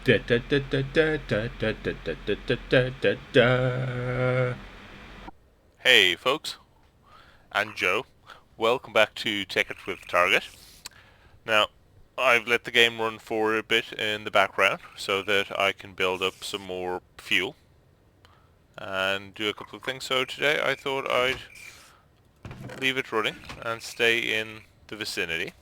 Da, da, da, da, da, da, da, da, da, da, da, da. Hey folks, and Joe. Welcome back to Tekkit with Target. Now, I've let the game run for a bit in the background so that I can build up some more fuel and do a couple of things. So today I thought I'd leave it running and stay in the vicinity.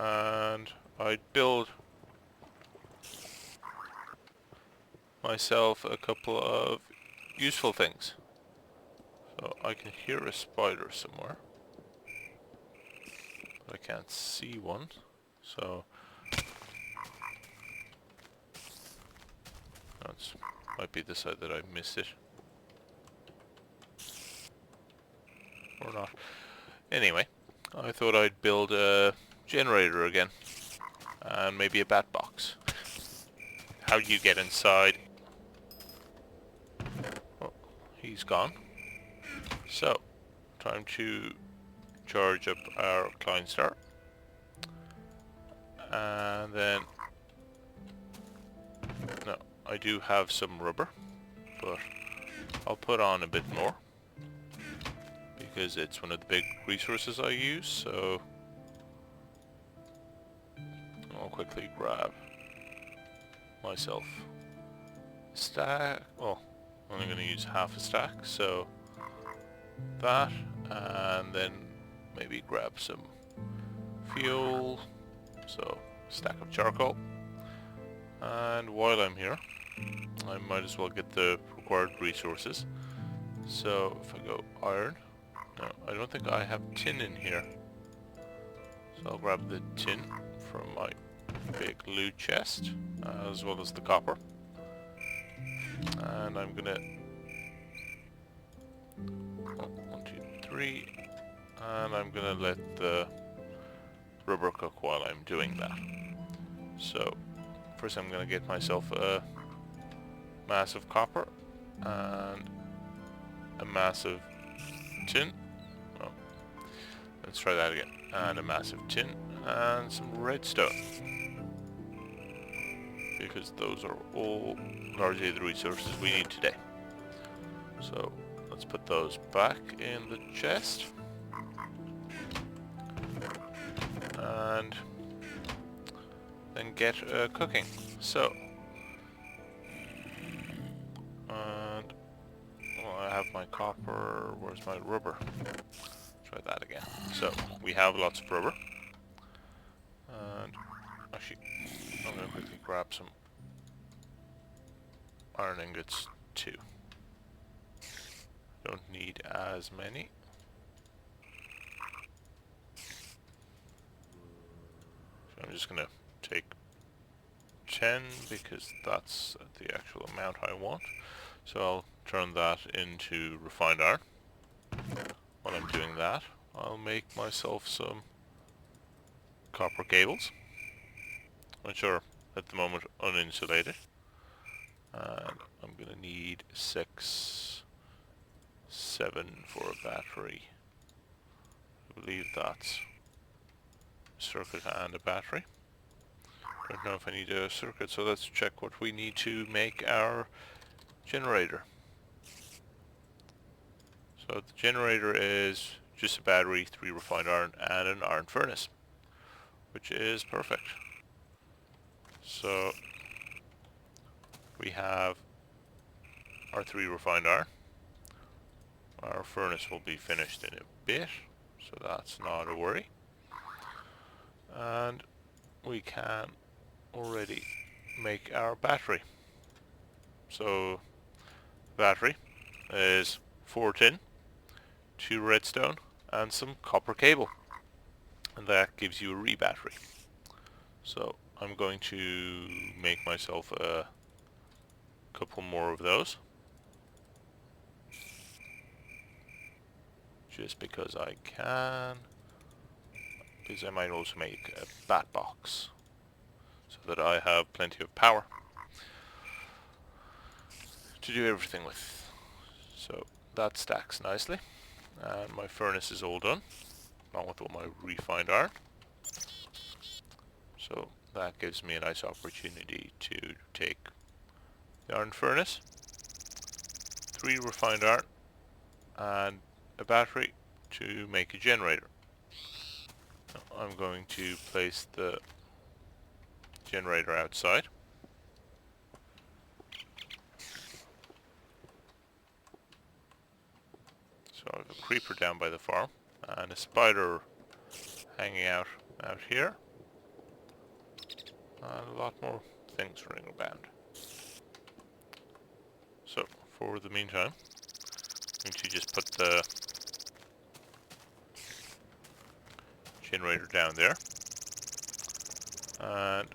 And I'd build myself a couple of useful things. So I can hear a spider somewhere, but I can't see one. So that's might be the side that I missed it. Or not. Anyway, I thought I'd build a generator again. And maybe a bat box. How do you get inside? Oh, he's gone. So, time to charge up our Klein Star. And then... No, I do have some rubber. But I'll put on a bit more. Because it's one of the big resources I use, so... I'll quickly grab myself a stack. Oh, I'm only going to use half a stack, so that, and then maybe grab some fuel, so stack of charcoal. And while I'm here, I might as well get the required resources. So if I go iron, no, I don't think I have tin in here. So I'll grab the tin from my big loot chest, as well as the copper. And I'm gonna... Oh, 1, 2, 3. And I'm gonna let the rubber cook while I'm doing that. So, first I'm gonna get myself a massive copper and a massive tin. Oh, let's try that again. And a massive tin and some redstone, because those are all largely the resources we need today. So let's put those back in the chest. And then get cooking. So, and well, I have my copper. Where's my rubber? Try that again. So we have lots of rubber. And actually, I'm gonna quickly grab some iron ingots too. Don't need as many. So I'm just gonna take 10 because that's the actual amount I want. So I'll turn that into refined iron. While I'm doing that, I'll make myself some copper cables, which are at the moment uninsulated. And I'm gonna need 6, 7 for a battery. I believe that's a circuit and a battery. Don't know if I need a circuit, so let's check what we need to make our generator. So the generator is just a battery, 3 refined iron, and an iron furnace, which is perfect. So we have our 3 refined iron. Our furnace will be finished in a bit, so that's not a worry. And we can already make our battery. So battery is 4 tin, 2 redstone, and some copper cable, and that gives you a re-battery. So I'm going to make myself a couple more of those, just because I can, because I might also make a bat box so that I have plenty of power to do everything with. So that stacks nicely, and my furnace is all done, along with all my refined iron. So that gives me a nice opportunity to take the iron furnace, 3 refined iron, and a battery to make a generator. I'm going to place the generator outside. So I have a creeper down by the farm and a spider hanging out here, and a lot more things running around. So for the meantime, I'm going to just put the generator down there and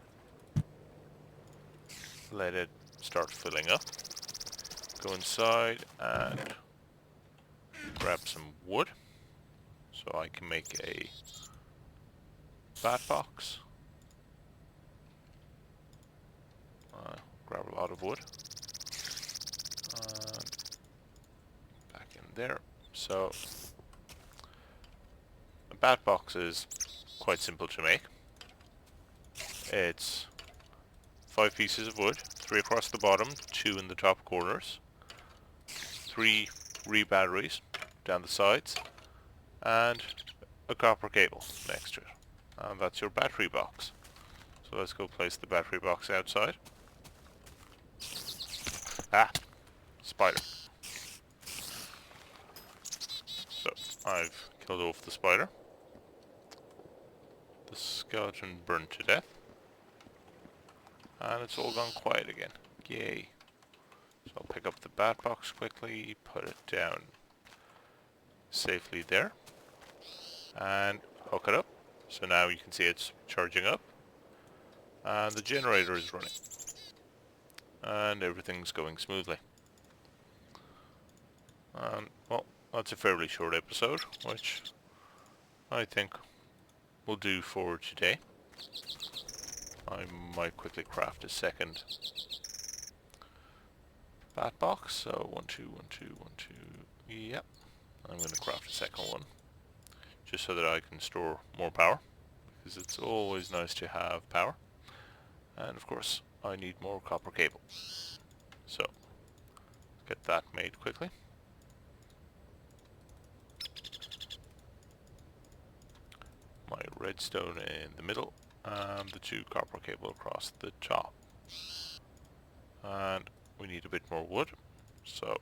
let it start filling up. Go inside and grab some wood so I can make a BatBox. Grab a lot of wood and back in there. So a BatBox is quite simple to make. It's 5 pieces of wood, 3 across the bottom, 2 in the top corners, 3 batteries down the sides, and a copper cable next to it. And that's your battery box. So let's go place the battery box outside. Ah! Spider. So I've killed off the spider. The skeleton burned to death. And it's all gone quiet again. Yay. So I'll pick up the BatBox quickly, put it down safely there, and hook it up. So now you can see it's charging up, and the generator is running, and everything's going smoothly. And well, that's a fairly short episode, which I think will do for today. I might quickly craft a second BatBox. So 1, 2, 1, 2, 1, 2. Yep. I'm going to craft a second one, just so that I can store more power, because it's always nice to have power. And of course, I need more copper cable. So, get that made quickly. My redstone in the middle, and the 2 copper cable across the top. And we need a bit more wood, so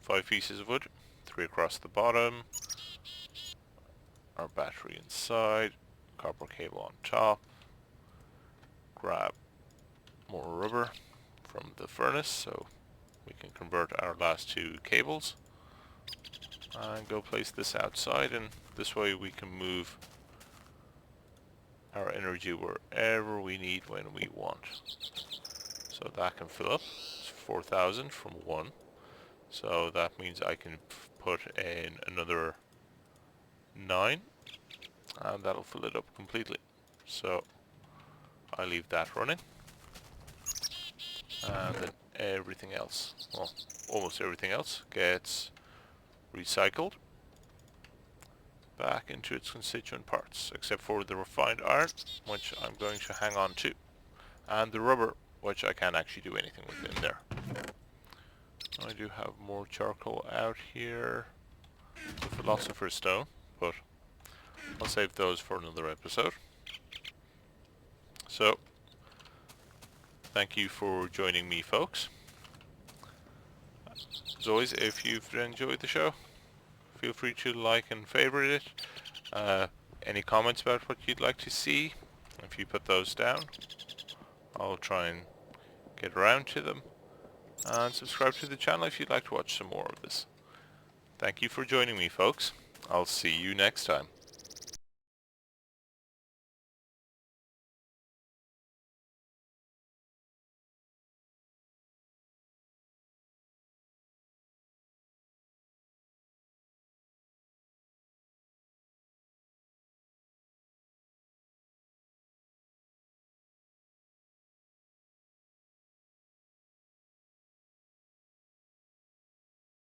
5 pieces of wood, 3 across the bottom, our battery inside, copper cable on top, grab more rubber from the furnace so we can convert our last 2 cables, and go place this outside, and this way we can move our energy wherever we need when we want. So that can fill up. It's 4,000 from 1. So that means I can put in another 9, and that'll fill it up completely. So I leave that running, and then everything else, well, almost everything else, gets recycled back into its constituent parts, except for the refined iron, which I'm going to hang on to, and the rubber, which I can't actually do anything with in there. I do have more charcoal out here, the philosopher's stone, but I'll save those for another episode. So, thank you for joining me, folks. As always, if you've enjoyed the show, feel free to like and favorite it. Any comments about what you'd like to see, if you put those down, I'll try and get around to them. And subscribe to the channel if you'd like to watch some more of this. Thank you for joining me, folks. I'll see you next time.